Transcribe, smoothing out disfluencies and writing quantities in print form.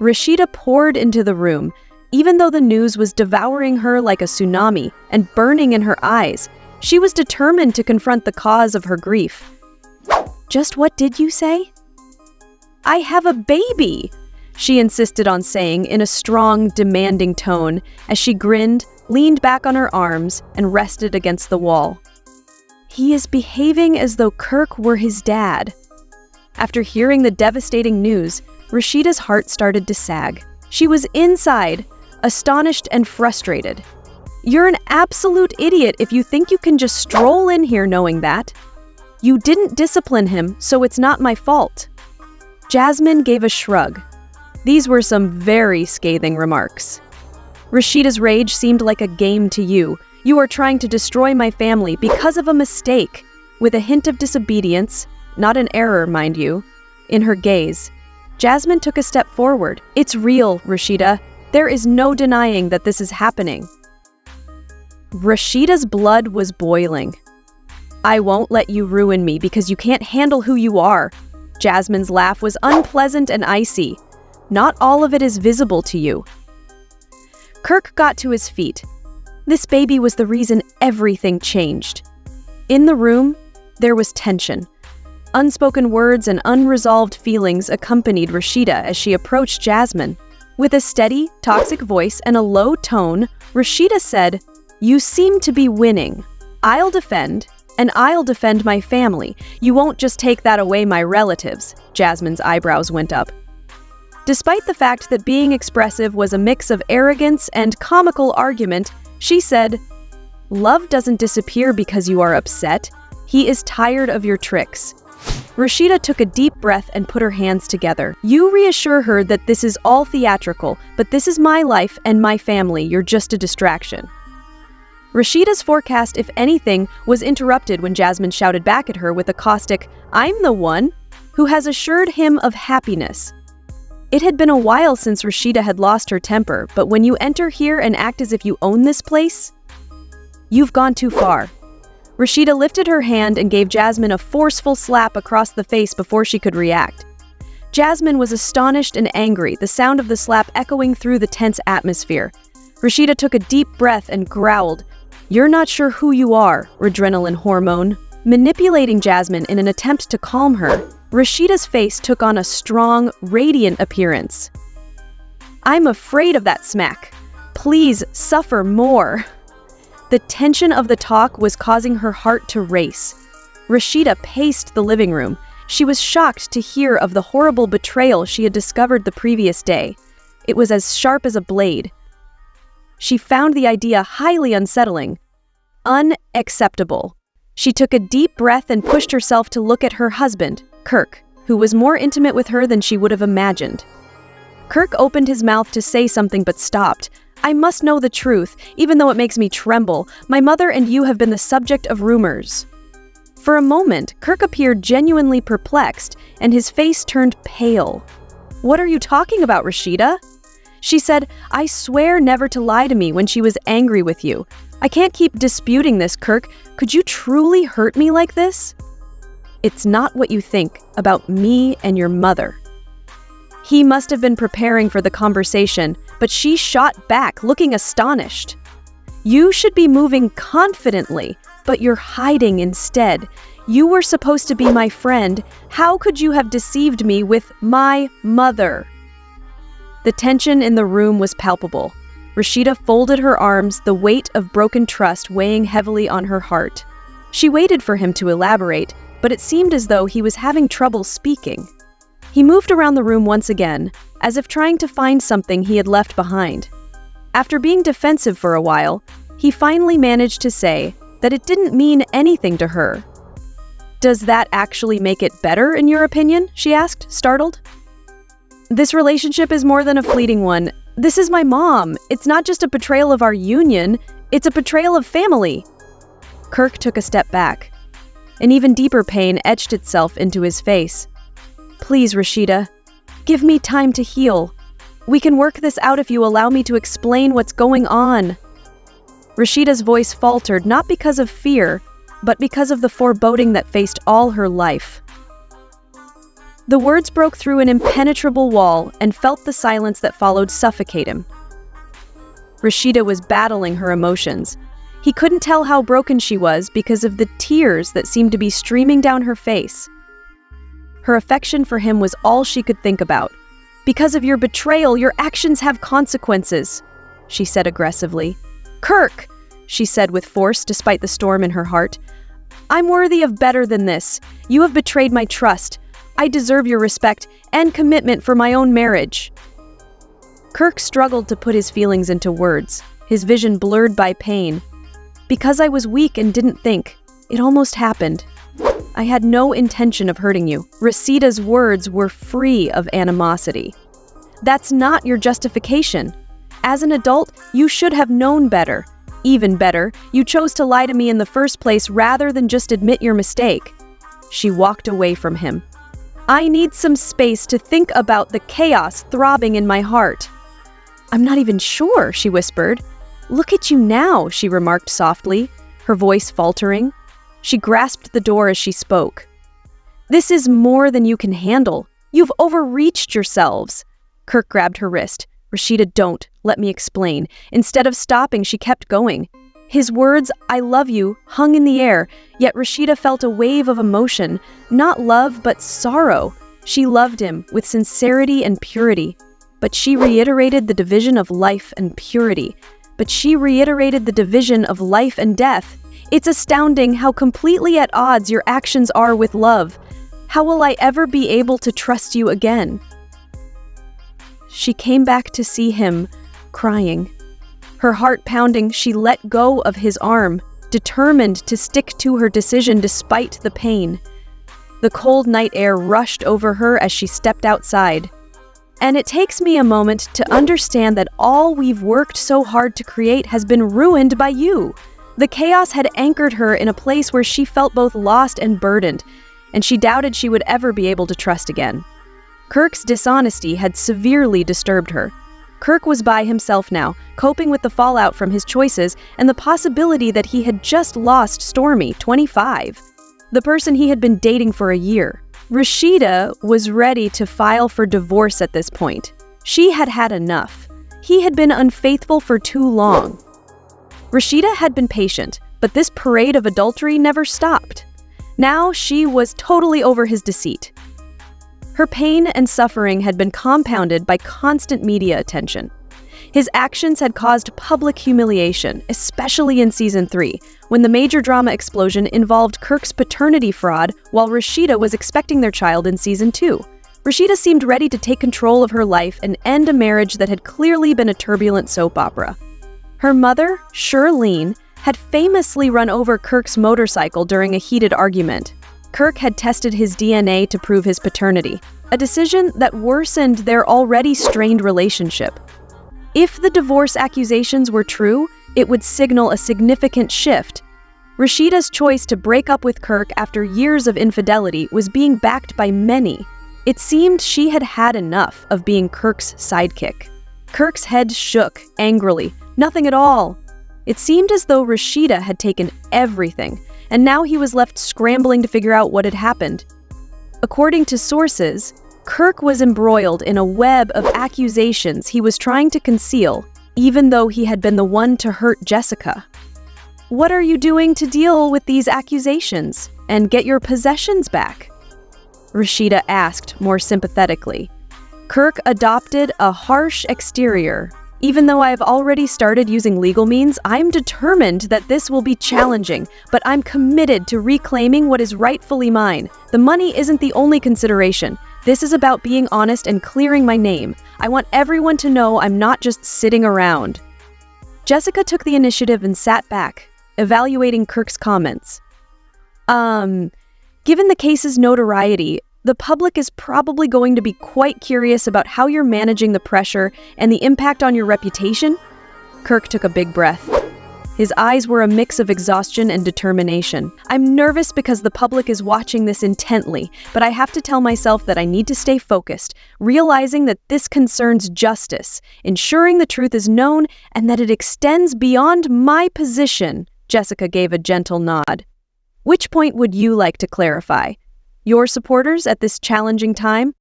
Rasheeda poured into the room, even though the news was devouring her like a tsunami and burning in her eyes. She was determined to confront the cause of her grief. "Just what did you say?" "I have a baby," she insisted on saying in a strong, demanding tone as she grinned, leaned back on her arms, and rested against the wall. "He is behaving as though Kirk were his dad." After hearing the devastating news, Rasheeda's heart started to sag. She was inside, astonished and frustrated. "You're an absolute idiot if you think you can just stroll in here knowing that. You didn't discipline him, so it's not my fault." Jasmine gave a shrug. These were some very scathing remarks. "Rasheeda's rage seemed like a game to you. You are trying to destroy my family because of a mistake," with a hint of disobedience, not an error, mind you, in her gaze. Jasmine took a step forward. "It's real, Rasheeda. There is no denying that this is happening." Rasheeda's blood was boiling. "I won't let you ruin me because you can't handle who you are." Jasmine's laugh was unpleasant and icy. "Not all of it is visible to you." Kirk got to his feet. This baby was the reason everything changed. In the room, there was tension. Unspoken words and unresolved feelings accompanied Rasheeda as she approached Jasmine. With a steady, toxic voice and a low tone, Rasheeda said, "You seem to be winning. I'll defend, and I'll defend my family. You won't just take that away my relatives." Jasmine's eyebrows went up. Despite the fact that being expressive was a mix of arrogance and comical argument, she said, "Love doesn't disappear because you are upset. He is tired of your tricks." Rasheeda took a deep breath and put her hands together. "You reassure her that this is all theatrical, but this is my life and my family. You're just a distraction." Rasheeda's forecast, if anything, was interrupted when Jasmine shouted back at her with a caustic, "I'm the one who has assured him of happiness." It had been a while since Rasheeda had lost her temper, but when you enter here and act as if you own this place, you've gone too far. Rasheeda lifted her hand and gave Jasmine a forceful slap across the face before she could react. Jasmine was astonished and angry, the sound of the slap echoing through the tense atmosphere. Rasheeda took a deep breath and growled, "You're not sure who you are, adrenaline hormone." Manipulating Jasmine in an attempt to calm her, Rasheeda's face took on a strong, radiant appearance. "I'm afraid of that smack. Please suffer more." The tension of the talk was causing her heart to race. Rasheeda paced the living room. She was shocked to hear of the horrible betrayal she had discovered the previous day. It was as sharp as a blade. She found the idea highly unsettling. Unacceptable. She took a deep breath and pushed herself to look at her husband, Kirk, who was more intimate with her than she would have imagined. Kirk opened his mouth to say something but stopped. "I must know the truth, even though it makes me tremble. My mother and you have been the subject of rumors." For a moment, Kirk appeared genuinely perplexed, and his face turned pale. "What are you talking about, Rasheeda?" She said, "I swear never to lie to me when she was angry with you. I can't keep disputing this, Kirk. Could you truly hurt me like this?" "It's not what you think about me and your mother." He must have been preparing for the conversation, but she shot back, looking astonished. "You should be moving confidently, but you're hiding instead. You were supposed to be my friend. How could you have deceived me with my mother?" The tension in the room was palpable. Rasheeda folded her arms, the weight of broken trust weighing heavily on her heart. She waited for him to elaborate, but it seemed as though he was having trouble speaking. He moved around the room once again, as if trying to find something he had left behind. After being defensive for a while, he finally managed to say that it didn't mean anything to her. "Does that actually make it better, in your opinion?" she asked, startled. "This relationship is more than a fleeting one. This is my mom. It's not just a betrayal of our union, it's a betrayal of family." Kirk took a step back. An even deeper pain etched itself into his face. "Please, Rasheeda, give me time to heal. We can work this out if you allow me to explain what's going on." Rasheeda's voice faltered not because of fear, but because of the foreboding that faced all her life. The words broke through an impenetrable wall and felt the silence that followed suffocate him. Rasheeda was battling her emotions. He couldn't tell how broken she was because of the tears that seemed to be streaming down her face. Her affection for him was all she could think about. "Because of your betrayal, your actions have consequences," she said aggressively. "Kirk," she said with force despite the storm in her heart, "I'm worthy of better than this. You have betrayed my trust. I deserve your respect and commitment for my own marriage." Kirk struggled to put his feelings into words, his vision blurred by pain. "Because I was weak and didn't think. It almost happened. I had no intention of hurting you." Rasheeda's words were free of animosity. "That's not your justification. As an adult, you should have known better. Even better, you chose to lie to me in the first place rather than just admit your mistake." She walked away from him. "I need some space to think about the chaos throbbing in my heart." "I'm not even sure," she whispered. "Look at you now," she remarked softly, her voice faltering. She grasped the door as she spoke. "This is more than you can handle. You've overreached yourselves." Kirk grabbed her wrist. "Rasheeda, don't. Let me explain." Instead of stopping, she kept going. His words, "I love you," hung in the air, yet Rasheeda felt a wave of emotion. Not love, but sorrow. She loved him with sincerity and purity. But she reiterated the division of life and purity. But she reiterated the division of life and death. It's astounding how completely at odds your actions are with love. How will I ever be able to trust you again? She came back to see him, crying. Her heart pounding, she let go of his arm, determined to stick to her decision despite the pain. The cold night air rushed over her as she stepped outside. And it takes me a moment to understand that all we've worked so hard to create has been ruined by you. The chaos had anchored her in a place where she felt both lost and burdened, and she doubted she would ever be able to trust again. Kirk's dishonesty had severely disturbed her. Kirk was by himself now, coping with the fallout from his choices and the possibility that he had just lost Stormy, 25, the person he had been dating for a year. Rasheeda was ready to file for divorce at this point. She had had enough. He had been unfaithful for too long. Rasheeda had been patient, but this parade of adultery never stopped. Now she was totally over his deceit. Her pain and suffering had been compounded by constant media attention. His actions had caused public humiliation, especially in Season 3, when the major drama explosion involved Kirk's paternity fraud while Rasheeda was expecting their child in Season 2. Rasheeda seemed ready to take control of her life and end a marriage that had clearly been a turbulent soap opera. Her mother, Shirlene, had famously run over Kirk's motorcycle during a heated argument. Kirk had tested his DNA to prove his paternity, a decision that worsened their already strained relationship. If the divorce accusations were true, it would signal a significant shift. Rasheeda's choice to break up with Kirk after years of infidelity was being backed by many. It seemed she had had enough of being Kirk's sidekick. Kirk's head shook angrily. Nothing at all. It seemed as though Rasheeda had taken everything, and now he was left scrambling to figure out what had happened. According to sources, Kirk was embroiled in a web of accusations he was trying to conceal, even though he had been the one to hurt Jessica. "What are you doing to deal with these accusations and get your possessions back?" Rasheeda asked more sympathetically. Kirk adopted a harsh exterior. "Even though I've already started using legal means, I'm determined that this will be challenging, but I'm committed to reclaiming what is rightfully mine. The money isn't the only consideration. This is about being honest and clearing my name. I want everyone to know I'm not just sitting around." Jessica took the initiative and sat back, evaluating Kirk's comments. Given the case's notoriety, the public is probably going to be quite curious about how you're managing the pressure and the impact on your reputation." Kirk took a big breath. His eyes were a mix of exhaustion and determination. "I'm nervous because the public is watching this intently, but I have to tell myself that I need to stay focused, realizing that this concerns justice, ensuring the truth is known, and that it extends beyond my position." Jessica gave a gentle nod. "Which point would you like to clarify?" Your supporters at this challenging time?